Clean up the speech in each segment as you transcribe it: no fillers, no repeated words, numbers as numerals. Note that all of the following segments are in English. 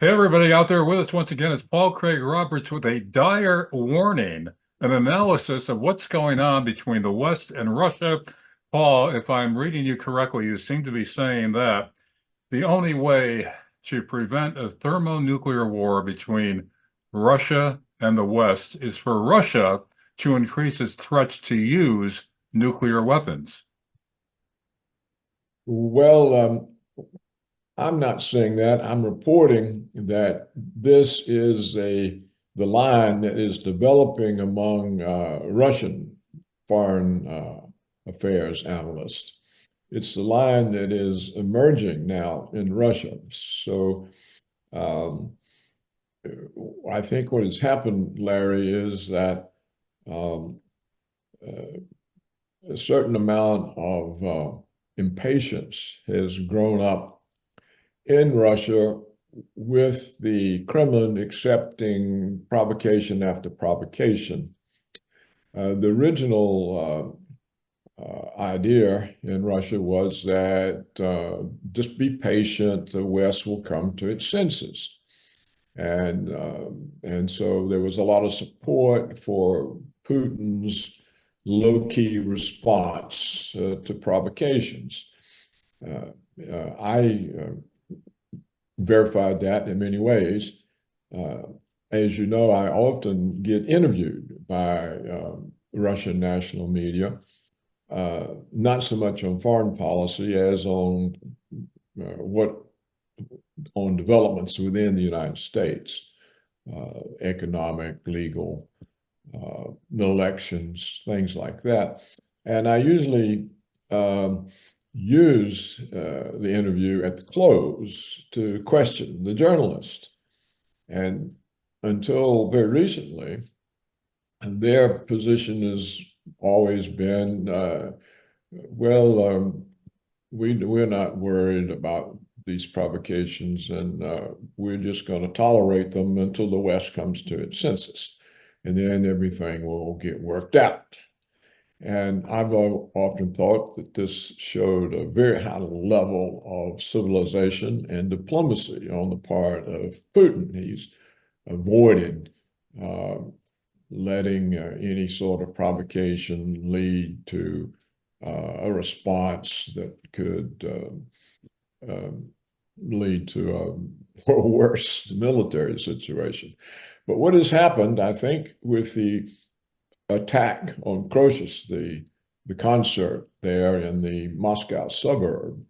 Hey, everybody out there with us once again. It's Paul Craig Roberts with a dire warning, an analysis of what's going on between the West and Russia. Paul, if I'm reading you correctly, you seem to be saying that the only way to prevent a thermonuclear war between Russia and the West is for Russia to increase its threats to use nuclear weapons. Well, I'm not saying that. I'm reporting that this is the line that is developing among Russian foreign affairs analysts. It's the line that is emerging now in Russia. So um, I think what has happened, Larry, is that um, a certain amount of impatience has grown up in Russia with the Kremlin accepting provocation after provocation. The original idea in Russia was that just be patient, the West will come to its senses. And so there was a lot of support for Putin's low-key response to provocations. I verified that in many ways. As you know, I often get interviewed by Russian national media, not so much on foreign policy as on developments within the United States, economic, legal, elections, things like that. And I usually use the interview at the close to question the journalist. And until very recently, their position has always been, we're not worried about these provocations, and we're just going to tolerate them until the West comes to its senses. And then everything will get worked out. And I've often thought that this showed a very high level of civilization and diplomacy on the part of Putin. He's avoided letting any sort of provocation lead to a response that could lead to a worse military situation. But what has happened, I think, with the attack on Croesus, the concert there in the Moscow suburb,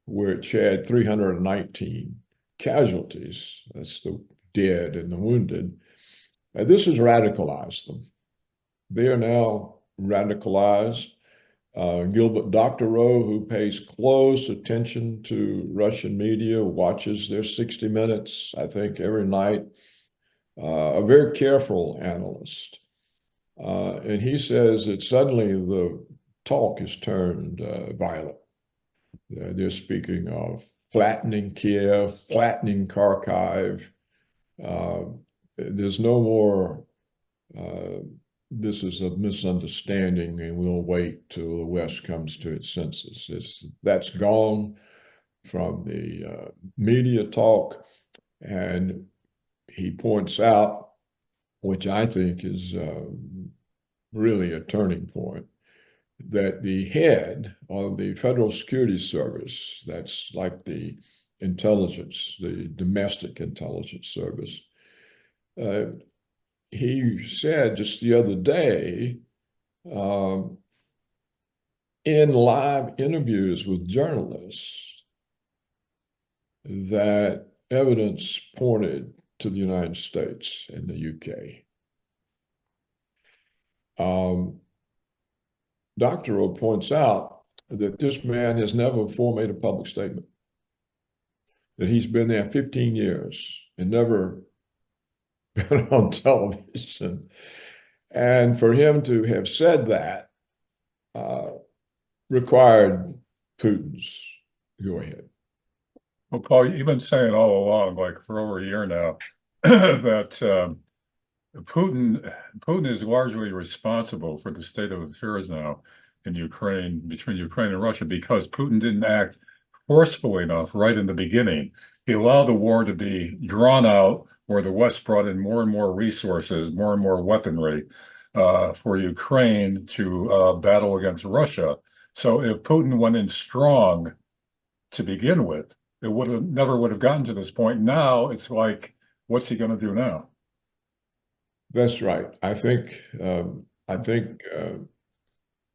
which had 319 casualties, that's the dead and the wounded, this has radicalized them. They are now radicalized. Gilbert Doctorow, who pays close attention to Russian media, watches their 60 Minutes, I think, every night, a very careful analyst. And he says that suddenly the talk has turned violent. They're speaking of flattening Kiev, flattening Kharkiv. There's no more, this is a misunderstanding and we'll wait till the West comes to its senses. That's gone from the media talk. And he points out, which I think is really a turning point, that the head of the Federal Security Service, that's like the intelligence, the domestic intelligence service, he said just the other day in live interviews with journalists that evidence pointed to the United States and the UK. Dr. O points out that this man has never before made a public statement, that he's been there 15 years and never been on television. And for him to have said that required Putin's go ahead. Well, Paul, you've been saying all along, like for over a year now, that Putin is largely responsible for the state of affairs now in Ukraine, between Ukraine and Russia, because Putin didn't act forcefully enough right in the beginning. He allowed the war to be drawn out, where the West brought in more and more resources, more and more weaponry for Ukraine to battle against Russia. So if Putin went in strong to begin with, it never would have gotten to this point. Now it's like, what's he going to do now? That's right. I think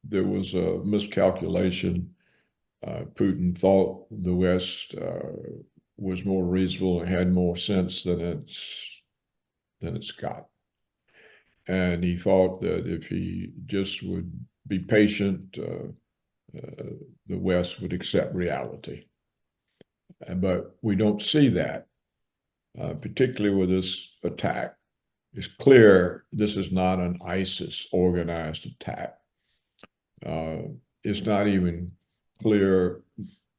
there was a miscalculation. Putin thought the West was more reasonable and had more sense than it's got. And he thought that if he just would be patient, the West would accept reality. But we don't see that, particularly with this attack. It's clear this is not an ISIS organized attack. It's not even clear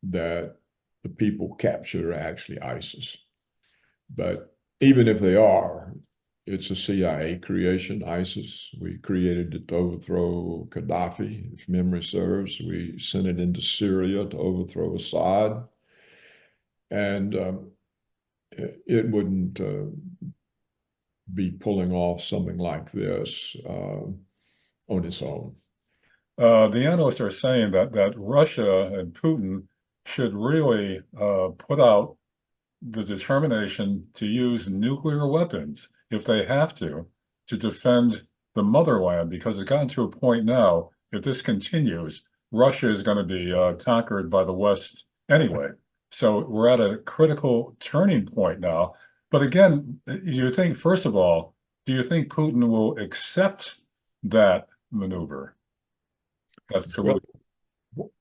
that the people captured are actually ISIS. But even if they are, it's a CIA creation, ISIS. We created it to overthrow Gaddafi, if memory serves. We sent it into Syria to overthrow Assad. And it wouldn't be pulling off something like this on its own. The analysts are saying that Russia and Putin should really put out the determination to use nuclear weapons if they have to defend the motherland, because it's gotten to a point now, if this continues, Russia is going to be conquered by the West anyway. So we're at a critical turning point now. But again, you think, first of all, do you think Putin will accept that maneuver? That's the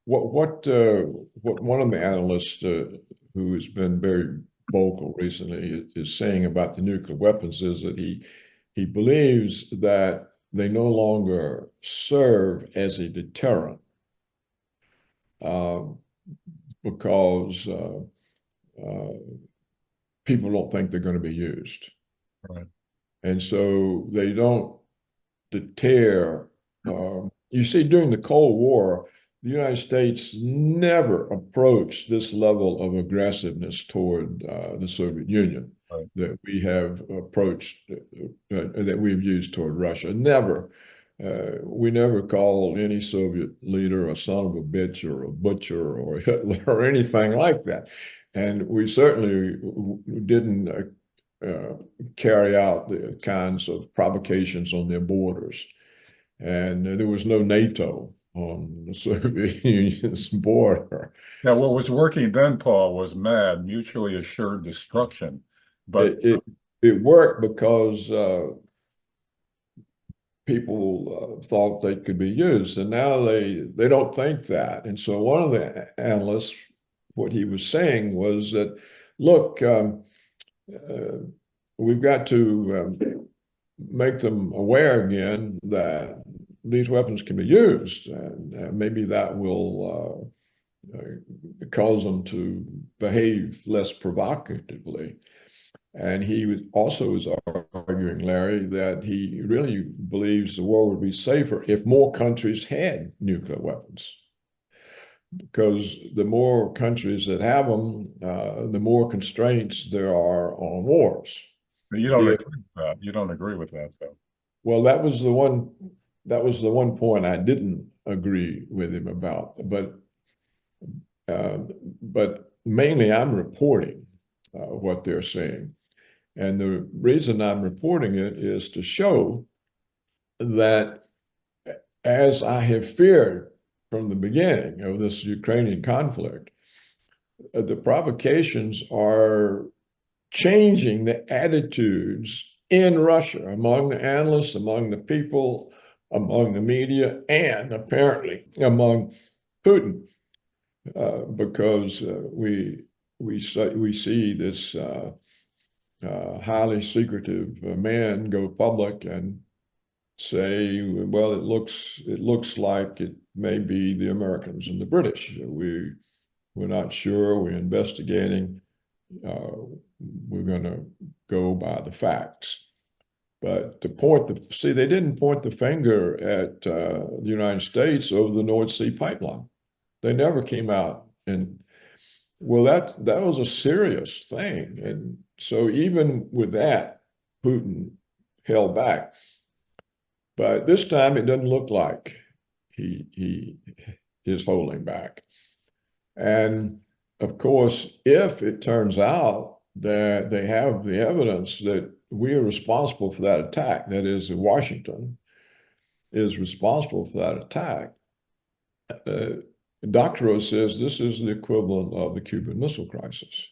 What one of the analysts who has been very vocal recently is saying about the nuclear weapons is that he believes that they no longer serve as a deterrent because people don't think they're going to be used. right. And so they don't deter. You see, during the Cold War, the United States never approached this level of aggressiveness toward the Soviet Union Right. that we have approached, that we've used toward Russia. Never. We never called any Soviet leader a son of a bitch or a butcher or Hitler or anything like that. And we certainly didn't carry out the kinds of provocations on their borders. And there was no NATO on the Soviet Union's border. Now, what was working then, Paul, was MAD, mutually assured destruction. But it worked because people thought they could be used, and now they don't think that. And so one of the analysts, what he was saying was that, look, we've got to make them aware again that these weapons can be used, and maybe that will cause them to behave less provocatively. And he also was arguing, Larry, that he really believes the world would be safer if more countries had nuclear weapons. Because the more countries that have them, the more constraints there are on wars. you don't agree with that. You don't agree with that, though. Well, that was the one point I didn't agree with him about. But mainly I'm reporting what they're saying. And the reason I'm reporting it is to show that, as I have feared from the beginning of this Ukrainian conflict, the provocations are changing the attitudes in Russia among the analysts, among the people, among the media, and apparently among Putin, because we see this highly secretive man go public and say, well, it looks like it may be the Americans and the British. We're not sure. We're investigating. We're going to go by the facts. But they didn't point the finger at the United States over the North Sea pipeline. They never came out and Well, that was a serious thing. And so even with that, Putin held back. But this time it doesn't look like he is holding back. And of course, if it turns out that they have the evidence that we are responsible for that attack, that is, that Washington is responsible for that attack, Doctorow says this is the equivalent of the Cuban Missile Crisis.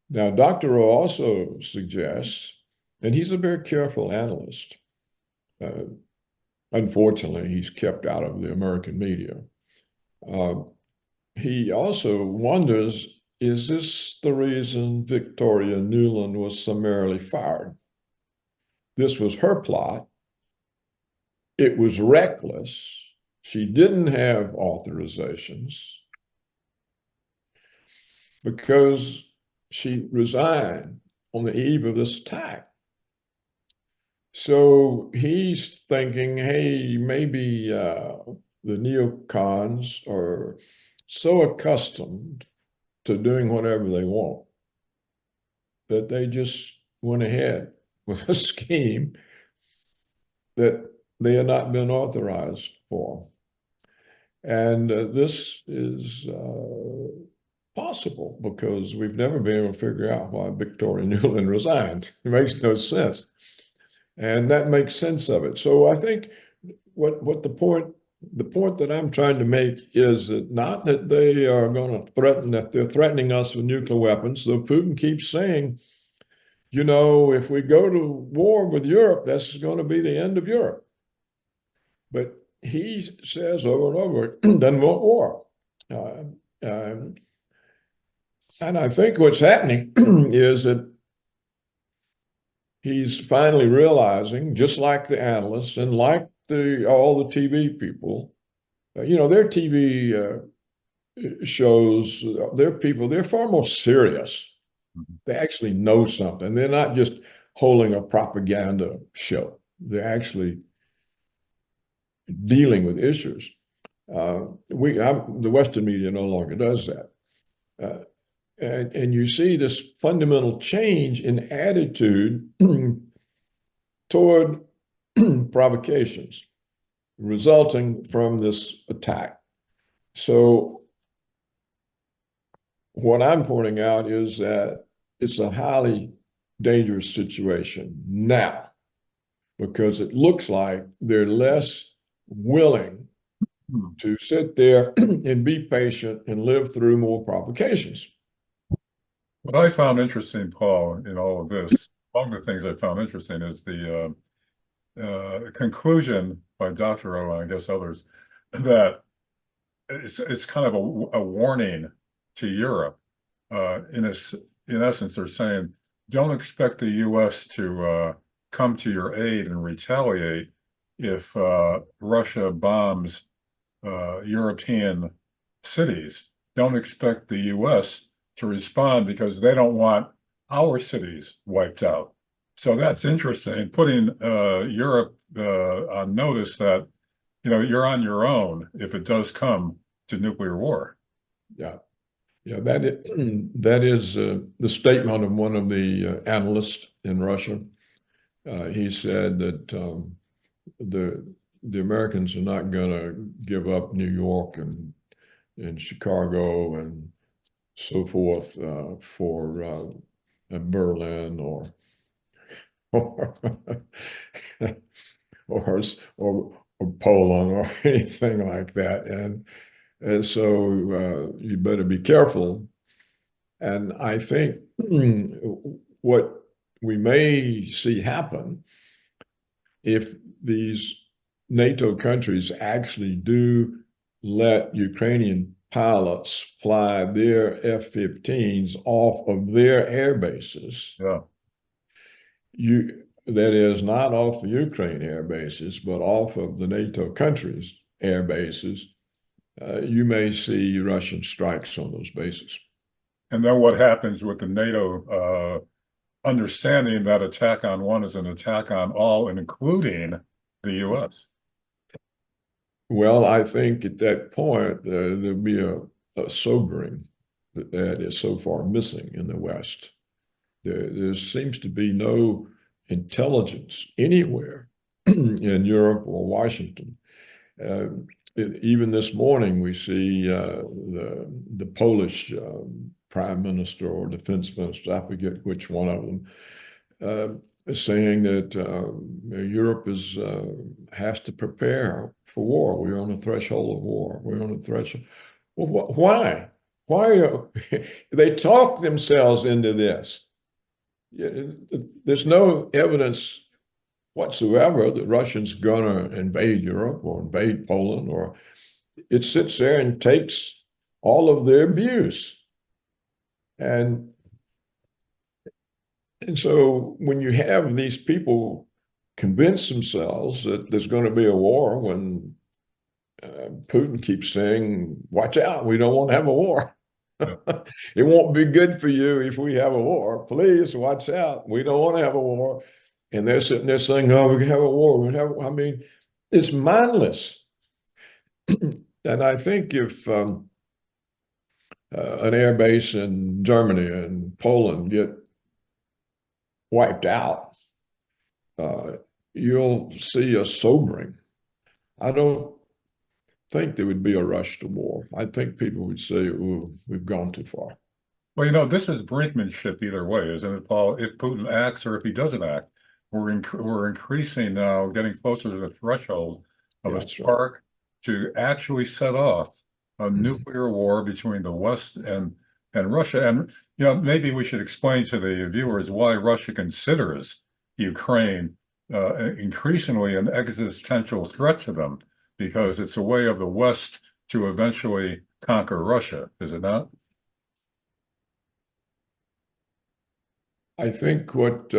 Now, Doctorow also suggests, and he's a very careful analyst. Unfortunately, he's kept out of the American media. He also wonders, is this the reason Victoria Nuland was summarily fired? This was her plot. It was reckless. She didn't have authorizations because she resigned on the eve of this attack. So he's thinking, hey, maybe the neocons are so accustomed to doing whatever they want that they just went ahead with a scheme that they had not been authorized for. And this is possible because we've never been able to figure out why Victoria Nuland resigned. It makes no sense. And that makes sense of it. So I think what the point that I'm trying to make is that not that they are going to threaten, that they're threatening us with nuclear weapons, though Putin keeps saying, you know, if we go to war with Europe, this is going to be the end of Europe. But he says over and over, doesn't want war. And I think what's happening is that he's finally realizing, just like the analysts and like all the TV people, you know, their TV shows, they're far more serious. They actually know something. They're not just holding a propaganda show. They're actually dealing with issues. The Western media no longer does that. And you see this fundamental change in attitude toward provocations resulting from this attack. So what I'm pointing out is that it's a highly dangerous situation now because it looks like they're less willing to sit there and be patient and live through more provocations. What I found interesting, Paul, in all of this, among the things I found interesting is the conclusion by Dr. O, and I guess others, that it's kind of a warning to Europe. In essence, they're saying, don't expect the U.S. to come to your aid and retaliate if Russia bombs European cities. Don't expect the U.S. to respond because they don't want our cities wiped out. So that's interesting, putting Europe on notice that, you know, you're on your own if it does come to nuclear war. Yeah. Yeah, that is the statement of one of the analysts in Russia. He said that the Americans are not going to give up New York and Chicago and so forth for Berlin or or Poland or anything like that. And so you better be careful. And I think what we may see happen if these NATO countries actually do let Ukrainian pilots fly their F-15s off of their air bases. Yeah. That is not off the Ukraine air bases, but off of the NATO countries' air bases. You may see Russian strikes on those bases. And then what happens with the NATO understanding that attack on one is an attack on all, including the U.S.? Well, I think at that point, there'll be a sobering that is so far missing in the West. There seems to be no intelligence anywhere in Europe or Washington. Even this morning, we see the Polish prime minister or defense minister, I forget which one of them, saying that Europe has to prepare for war. We're on the threshold of war. We're on the threshold. Well, why? Why they talk themselves into this? There's no evidence whatsoever that Russians going to invade Europe or invade Poland, or it sits there and takes all of their views. And so when you have these people convince themselves that there's going to be a war, when Putin keeps saying, watch out, we don't want to have a war. It won't be good for you if we have a war. Please watch out. We don't want to have a war. And they're sitting there saying, no, we can have a war. I mean, it's mindless. And I think if an air base in Germany and Poland get wiped out, you'll see a sobering. I don't think there would be a rush to war. I think people would say, ooh, we've gone too far. Well, this is brinkmanship either way, isn't it, Paul? If Putin acts or if he doesn't act, we're increasing now, getting closer to the threshold of a spark to actually set off a nuclear war between the West and Russia. And maybe we should explain to the viewers why Russia considers Ukraine increasingly an existential threat to them, because it's a way of the West to eventually conquer Russia, is it not? I think what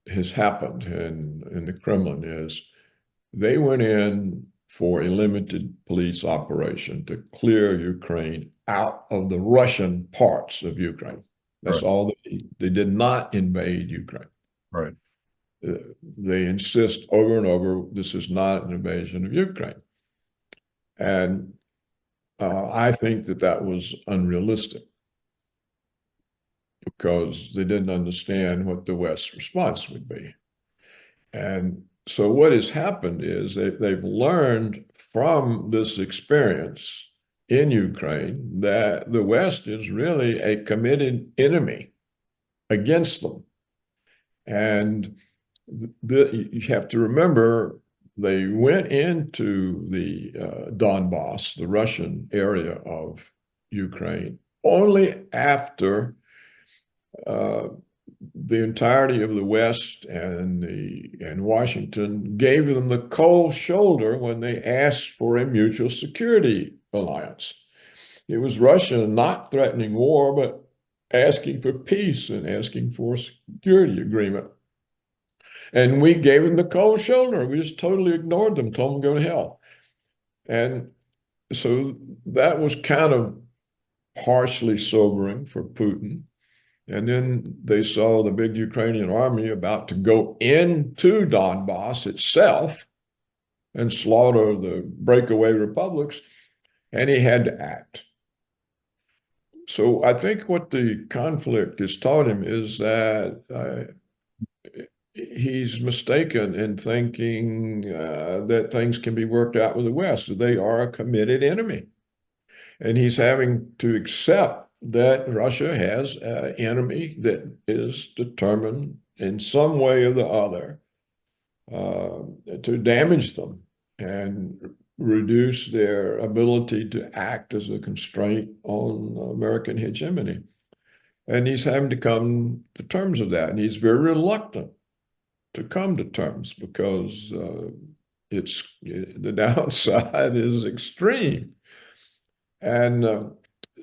has happened in the Kremlin is they went in for a limited police operation to clear Ukraine out of the Russian parts of Ukraine. That's all they did not invade Ukraine. Right. They insist over and over, this is not an invasion of Ukraine. And I think that was unrealistic, because they didn't understand what the West's response would be. And so what has happened is they've learned from this experience in Ukraine that the West is really a committed enemy against them. And you have to remember, they went into the Donbass, the Russian area of Ukraine, only after the entirety of the West and Washington gave them the cold shoulder when they asked for a mutual security alliance. It was Russia not threatening war, but asking for peace and asking for a security agreement. And we gave them the cold shoulder. We just totally ignored them, told them to go to hell. And so that was kind of harshly sobering for Putin. And then they saw the big Ukrainian army about to go into Donbass itself and slaughter the breakaway republics, and he had to act. So I think what the conflict has taught him is that he's mistaken in thinking that things can be worked out with the West. They are a committed enemy. And he's having to accept that Russia has an enemy that is determined in some way or the other to damage them and reduce their ability to act as a constraint on American hegemony. And he's having to come to terms with that. And he's very reluctant to come to terms, because the downside is extreme. And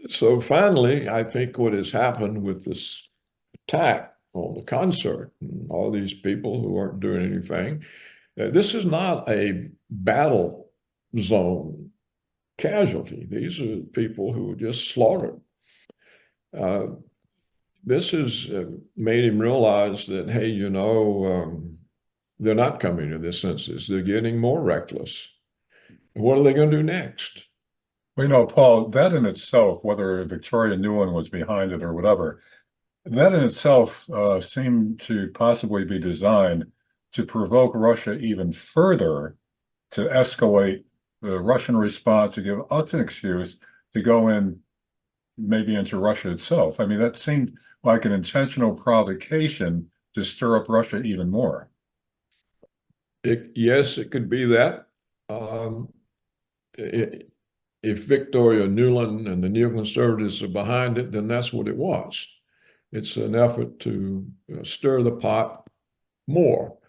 so finally, I think what has happened with this attack on the concert and all these people who aren't doing anything, this is not a battle zone casualty. These are people who were just slaughtered. This has made him realize that, hey, they're not coming to their senses. They're getting more reckless. What are they going to do next? Well, Paul, that in itself, whether Victoria Nuland was behind it or whatever, that in itself seemed to possibly be designed to provoke Russia even further, to escalate the Russian response, to give us an excuse to go in maybe into Russia itself. I mean, that seemed like an intentional provocation to stir up Russia even more. Yes, it could be that. Um, if Victoria Nuland and the neoconservatives are behind it, then that's what it was. It's an effort to stir the pot more.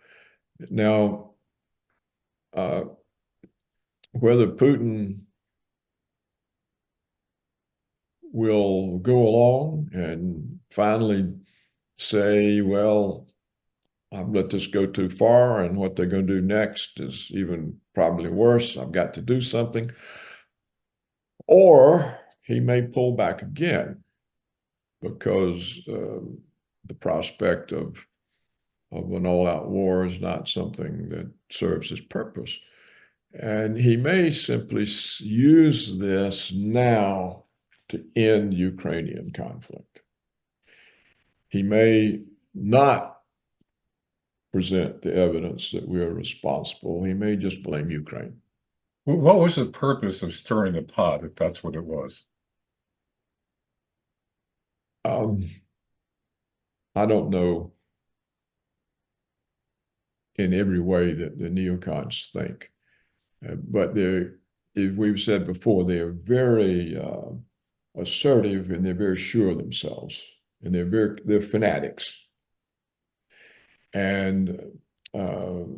Now, whether Putin will go along and finally say, well, I've let this go too far, and what they're going to do next is even probably worse. I've got to do something. Or he may pull back again because the prospect of an all-out war is not something that serves his purpose. And he may simply use this now to end Ukrainian conflict. He may not present the evidence that we are responsible. He may just blame Ukraine. What was the purpose of stirring the pot, if that's what it was? I don't know in every way that the neocons think, but they're, as we've said before, they're very assertive and they're very sure of themselves, and they're fanatics, and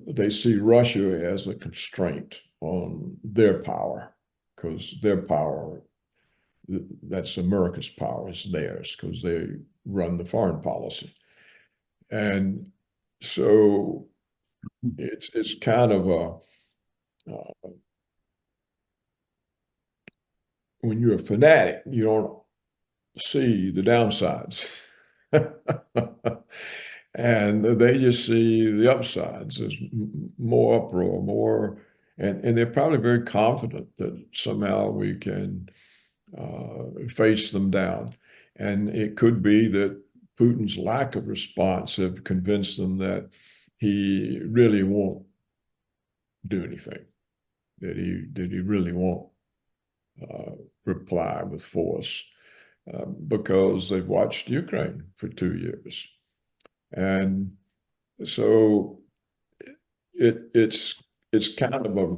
they see Russia as a constraint on their power, because their power, that's America's power, is theirs because they run the foreign policy. And so it's kind of when you're a fanatic, you don't see the downsides. And they just see the upsides. There's more uproar, more, and they're probably very confident that somehow we can face them down. And it could be that Putin's lack of response have convinced them that he really won't do anything, that he really won't reply with force, because they've watched Ukraine for 2 years. And so it's kind of a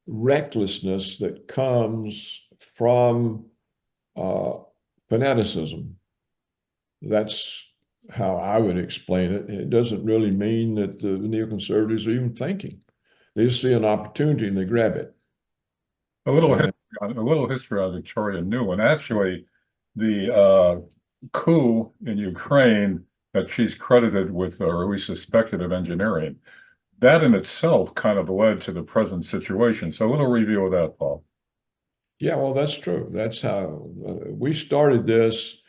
recklessness that comes from fanaticism. That's how I would explain it. It doesn't really mean that the neoconservatives are even thinking. They just see an opportunity and they grab it. A little history on Victoria Nuland. Actually, the coup in Ukraine that she's credited with, or at least suspected of engineering, that in itself kind of led to the present situation. So a little review of that, Paul. Yeah, well, that's true. That's how we started this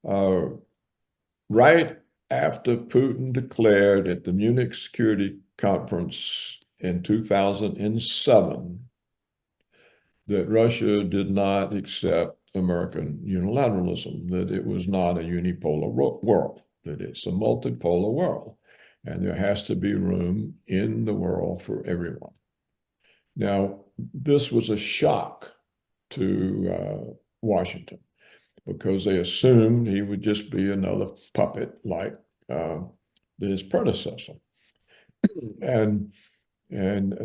right after Putin declared at the Munich Security Conference in 2007 that Russia did not accept American unilateralism, that it was not a unipolar world, that it's a multipolar world, and there has to be room in the world for everyone. Now, this was a shock to Washington because they assumed he would just be another puppet like his predecessor. And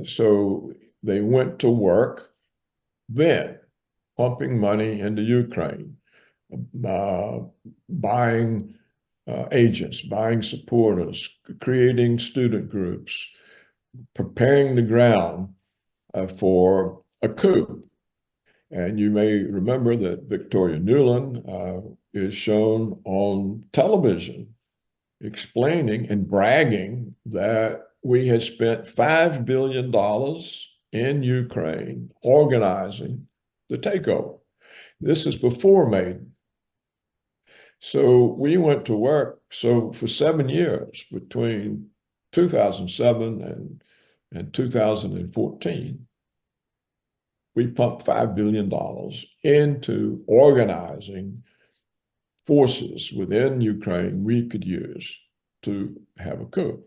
so they went to work then pumping money into Ukraine, buying agents, buying supporters, creating student groups, preparing the ground for a coup. And you may remember that Victoria Nuland is shown on television explaining and bragging that we had spent $5 billion in Ukraine organizing the takeover. This is before Maidan. So we went to work. So for 7 years, between 2007 and 2014, we pumped $5 billion into organizing forces within Ukraine we could use to have a coup.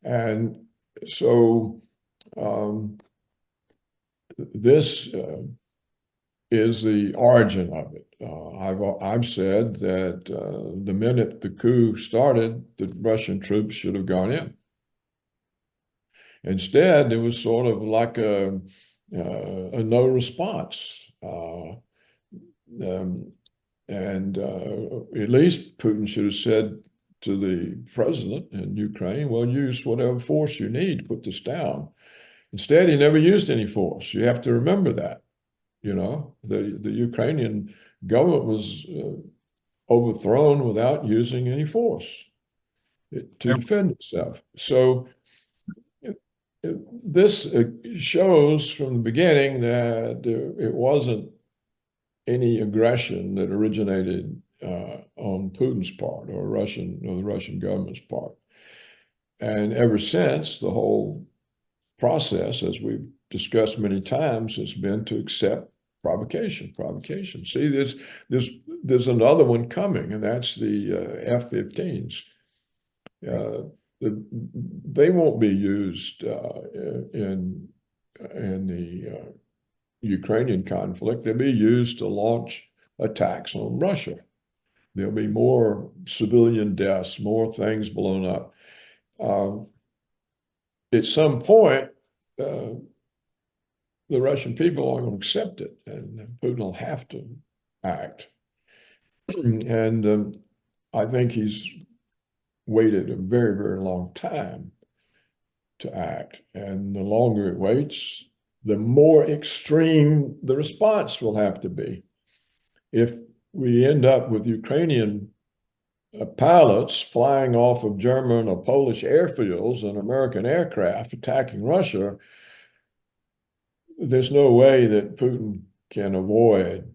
And so this is the origin of it. I've said that the minute the coup started, the Russian troops should have gone in. Instead, it was sort of like a no response. At least Putin should have said to the president in Ukraine, well, use whatever force you need to put this down. Instead, he never used any force. You have to remember that. You know, the Ukrainian government was overthrown without using any force to defend itself. So this shows from the beginning that it wasn't any aggression that originated on Putin's part or the Russian government's part. And ever since, the whole process, as we've discussed many times, has been to accept provocation. See, there's another one coming, and that's the F-15s. They won't be used in the Ukrainian conflict. They'll be used to launch attacks on Russia. There'll be more civilian deaths, more things blown up. At some point, the Russian people aren't going to accept it, and Putin will have to act. And I think he's waited a very, very long time to act. And the longer it waits, the more extreme the response will have to be. If we end up with Ukrainian pilots flying off of German or Polish airfields and American aircraft attacking Russia, there's no way that Putin can avoid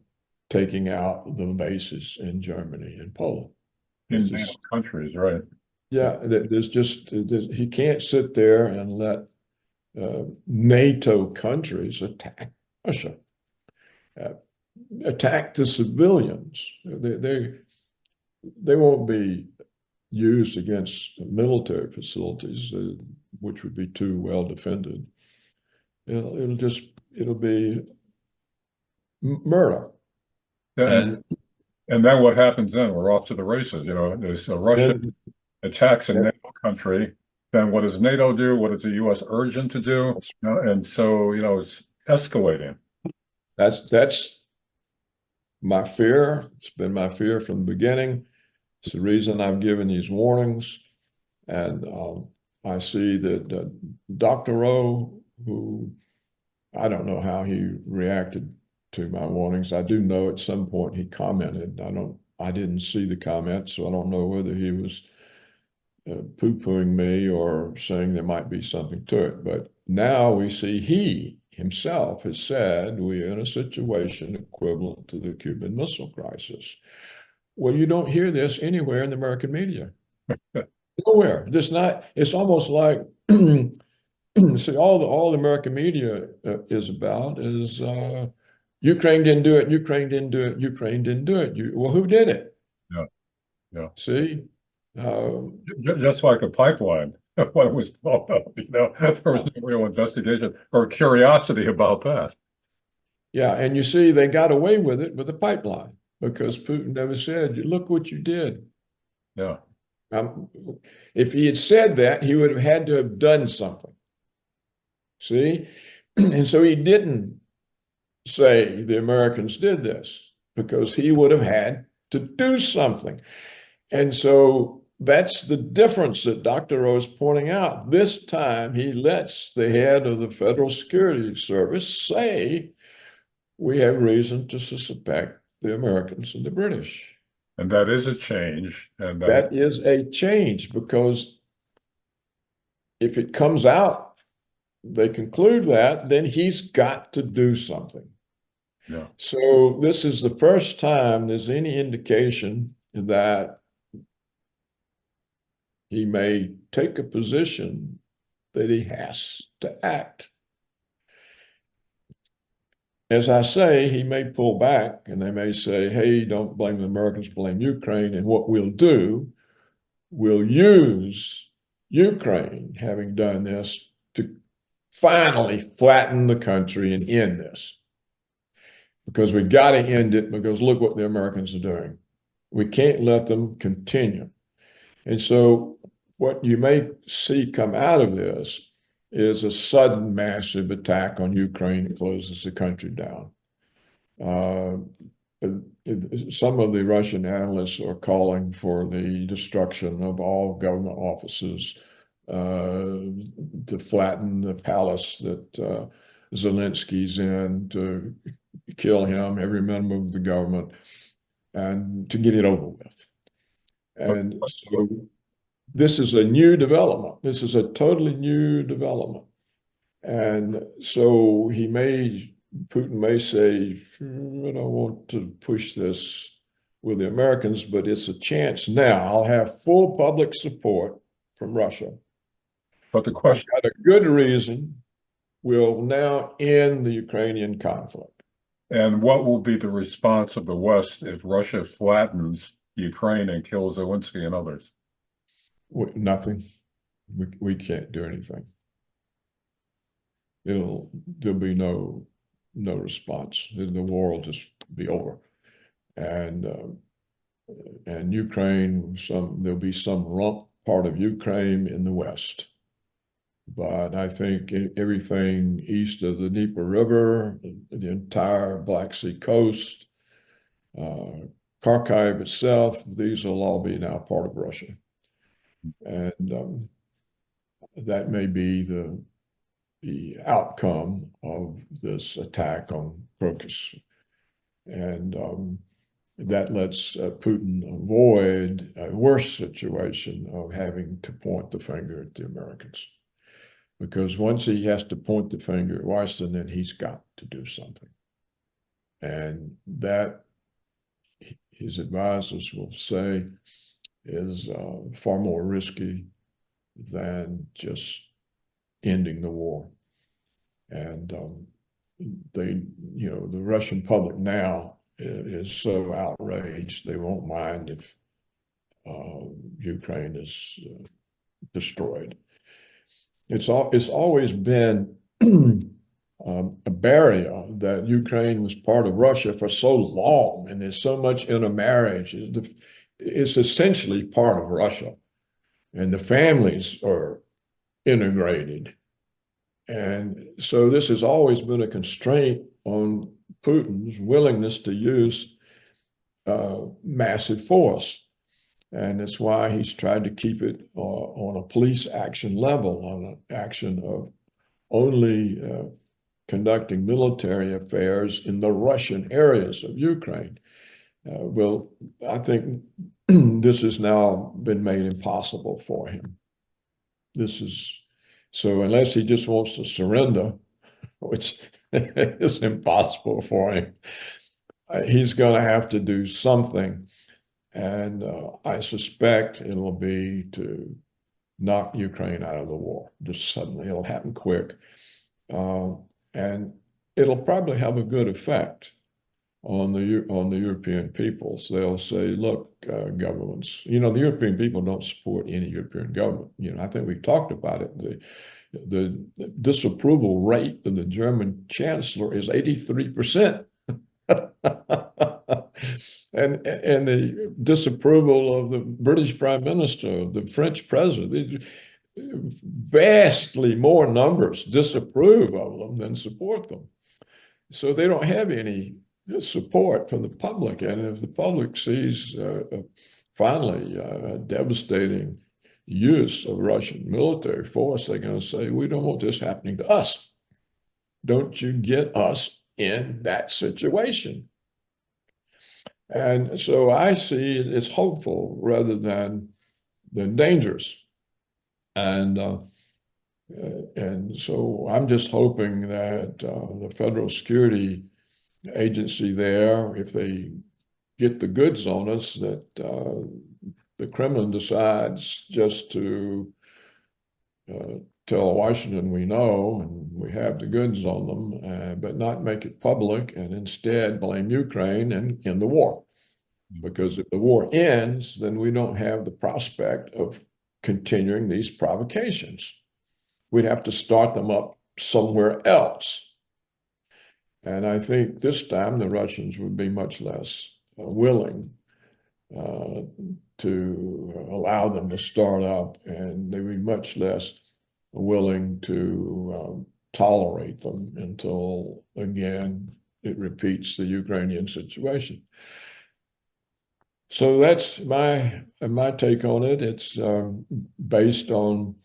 taking out the bases in Germany and Poland. In NATO countries, right? Yeah, he can't sit there and let NATO countries attack Russia, attack the civilians. They won't be used against military facilities, which would be too well defended. It'll be murder. And then what happens then? We're off to the races. You know, there's Russia attacks a NATO country. Then what does NATO do? What is the U.S. urgent to do? And so, you know, it's escalating. That's my fear. It's been my fear from the beginning. It's the reason I've given these warnings. And I see that Dr. Rowe, who I don't know how he reacted to my warnings. I do know at some point he commented. I didn't see the comment, so I don't know whether he was poo-pooing me or saying there might be something to it. But now we see he himself has said we're in a situation equivalent to the Cuban Missile Crisis. Well, you don't hear this anywhere in the American media. Nowhere. It's almost like see, all the American media is about is Ukraine didn't do it, Ukraine didn't do it, Ukraine didn't do it. Well, who did it? Yeah. See? Just like a pipeline, when it was blown up, you know, there was no real investigation or curiosity about that. Yeah, and you see, they got away with it with the pipeline because Putin never said, look what you did. Yeah. If he had said that, he would have had to have done something. See? And so he didn't say the Americans did this because he would have had to do something. And so that's the difference that Dr. Rowe is pointing out. This time he lets the head of the Federal Security Service say we have reason to suspect the Americans and the British. And that is a change. And that is a change because if it comes out, they conclude that, then he's got to do something. Yeah. So this is the first time there's any indication that he may take a position that he has to act. as I say, he may pull back and they may say, hey, don't blame the Americans, blame Ukraine. And what we'll do, we'll use Ukraine, having done this, to finally flatten the country and end this. Because we got to end it, because look what the Americans are doing. We can't let them continue. And so what you may see come out of this is a sudden massive attack on Ukraine that closes the country down. Some of the Russian analysts are calling for the destruction of all government offices, to flatten the palace that Zelensky's in, to kill him, every member of the government, and to get it over with. And so this is a new development. This is a totally new development. And so Putin may say, I don't want to push this with the Americans, but it's a chance now. I'll have full public support from Russia. But the question, I've got a good reason. We'll now end the Ukrainian conflict. and what will be the response of the West if Russia flattens Ukraine and kills Zelensky and others? Nothing. We can't do anything. There'll be no response. The war will just be over. And Ukraine, there'll be some rump part of Ukraine in the West. But I think everything east of the Dnieper River, the entire Black Sea coast, Kharkiv itself, these will all be now part of Russia. And that may be the outcome of this attack on Crocus. And that lets Putin avoid a worse situation of having to point the finger at the Americans. Because once he has to point the finger at Washington, then he's got to do something. And that, his advisors will say, is far more risky than just ending the war. And the Russian public now is so outraged, they won't mind if Ukraine is destroyed. It's always been a barrier that Ukraine was part of Russia for so long, and there's so much intermarriage. It's essentially part of Russia, and the families are integrated. And so this has always been a constraint on Putin's willingness to use massive force. And that's why he's tried to keep it on a police action level, on an action of only conducting military affairs in the Russian areas of Ukraine. Well, I think this has now been made impossible for him. So unless he just wants to surrender, which is impossible for him, he's going to have to do something. And I suspect it'll be to knock Ukraine out of the war. Just suddenly, it'll happen quick. And it'll probably have a good effect on the European peoples. They'll say, look, governments, the European people don't support any European government. I think we talked about it. The disapproval rate of the German chancellor is 83%. And the disapproval of the British prime minister, the French president, vastly more numbers disapprove of them than support them. So they don't have any support from the public. And if the public sees finally a devastating use of Russian military force, they're going to say, we don't want this happening to us. Don't you get us in that situation? And so I see it's hopeful rather than dangerous. And so I'm just hoping that the federal security agency there, if they get the goods on us, that the Kremlin decides just to tell Washington we know and we have the goods on them, but not make it public, and instead blame Ukraine and in the war. Because if the war ends, then we don't have the prospect of continuing these provocations. We'd have to start them up somewhere else. And I think this time the Russians would be much less willing to allow them to start up, and they'd be much less willing to tolerate them until, again, it repeats the Ukrainian situation. So that's my take on it. It's based on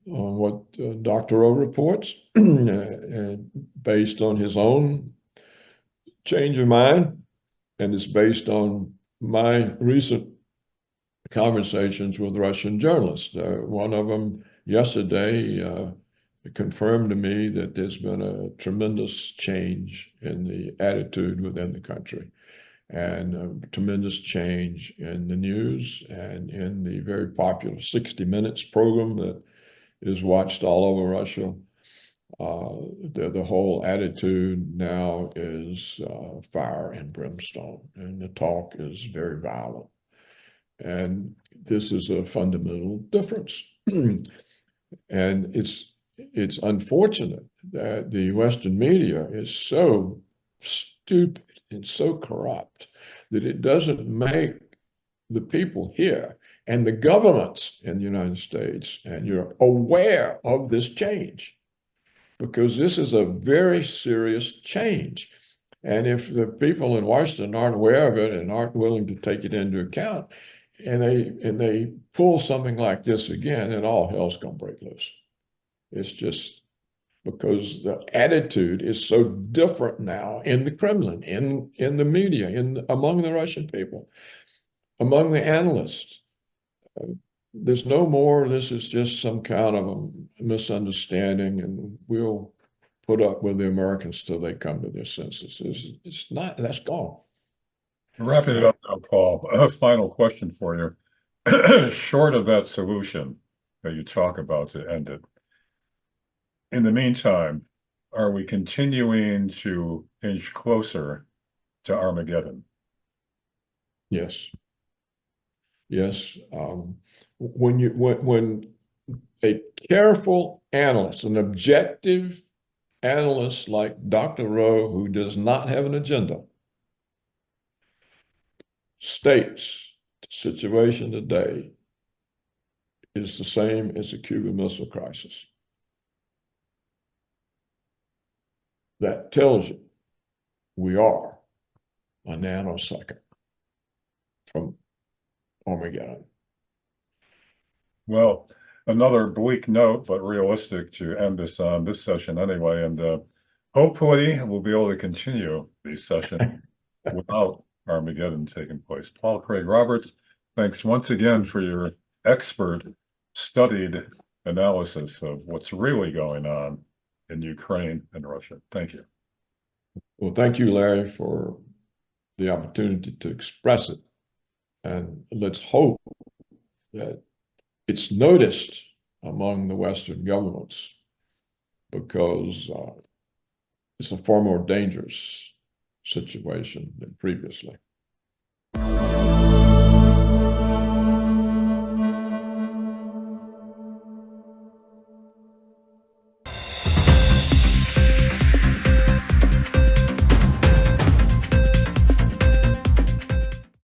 what Dr. O reports, and based on his own change of mind, and it's based on my recent conversations with Russian journalists. One of them yesterday confirmed to me that there's been a tremendous change in the attitude within the country, and a tremendous change in the news and in the very popular 60 Minutes program that is watched all over Russia. The whole attitude now is fire and brimstone, and the talk is very violent. And this is a fundamental difference. And it's unfortunate that the Western media is so stupid and so corrupt that it doesn't make the people here and the governments in the United States and Europe aware of this change, because this is a very serious change. And if the people in Washington aren't aware of it and aren't willing to take it into account, and they pull something like this again, then all hell's gonna break loose. It's just because the attitude is so different now in the Kremlin, in the media, among the Russian people, among the analysts. There's no more, this is just some kind of a misunderstanding, and we'll put up with the Americans till they come to their senses. It's not, that's gone. Wrapping it up now, Paul, a final question for you. Short of that solution that you talk about to end it, in the meantime, are we continuing to inch closer to Armageddon? Yes. Yes. When a careful analyst, an objective analyst like Dr. Rowe, who does not have an agenda, states the situation today is the same as the Cuban Missile Crisis, that tells you we are a nanosecond from Armageddon. Well, another bleak note, but realistic to end this on this session anyway. And hopefully we'll be able to continue these sessions without Armageddon taking place. Paul Craig Roberts, thanks once again for your expert, studied analysis of what's really going on in Ukraine and Russia. Thank you. Well, thank you, Larry, for the opportunity to express it. And let's hope that it's noticed among the Western governments, because it's a far more dangerous situation than previously.